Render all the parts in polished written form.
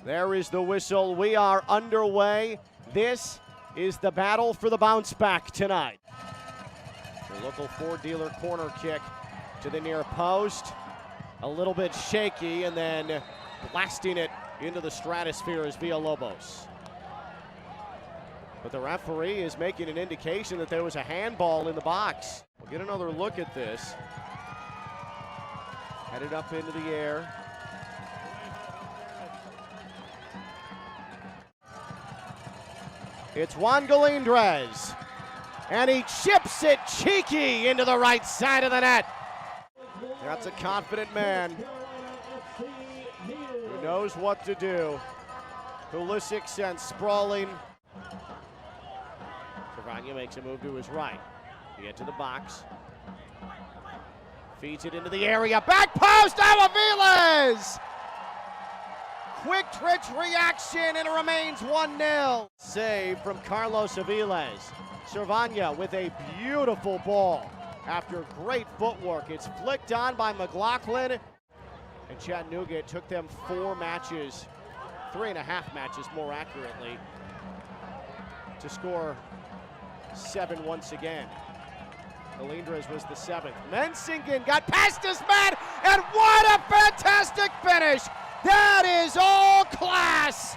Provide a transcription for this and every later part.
There is the whistle. We are underway. This is the battle for the bounce back tonight. The local four-dealer corner kick to the near post. A little bit shaky, and then blasting it into the stratosphere is Villalobos. But the referee is making an indication that there was a handball in the box. We'll get another look at this. Headed up into the air. It's Juan Galindrez, and he chips it cheeky into the right side of the net. That's a confident man who knows what to do. Pulisic sends sprawling. Cervania makes a move to his right. To get to the box. Feeds it into the area. Back post, Aviles! Quick twitch reaction, and it remains 1-0. Save from Carlos Aviles. Cervania with a beautiful ball. After great footwork, it's flicked on by McLaughlin. And Chattanooga, it took them 4 matches, 3.5 matches more accurately, to score 7 once again. Galindrez was the 7th. Mensingen got past his man, and what a fantastic finish! That is all class!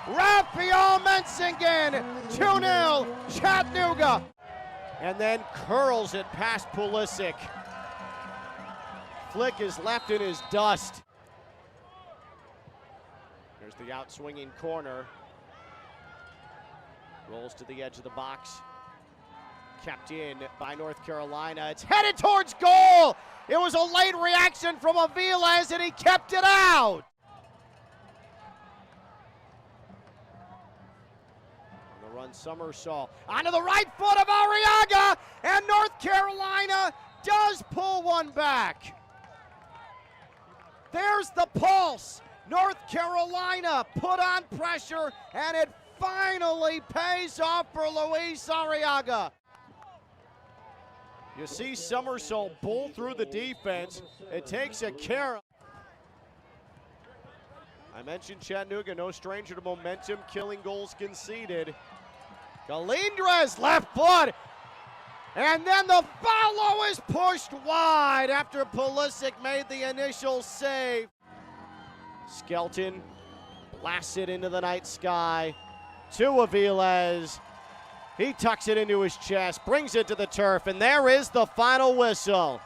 Rafael Mensingen, 2-0, Chattanooga. And then curls it past Pulisic. Flick is left in his dust. There's the out-swinging corner. Rolls to the edge of the box. Kept in by North Carolina. It's headed towards goal! It was a late reaction from Aviles, and he kept it out! On the run, somersault onto the right foot of Arriaga, and North Carolina does pull one back. There's the pulse. North Carolina put on pressure, and it finally pays off for Luis Arriaga. You see Somersault pull through the defense. It takes a care. I mentioned Chattanooga, no stranger to momentum, killing goals conceded. Galindrez left foot. And then the follow is pushed wide after Pulisic made the initial save. Skelton blasts it into the night sky to Aviles. He tucks it into his chest, brings it to the turf, and there is the final whistle.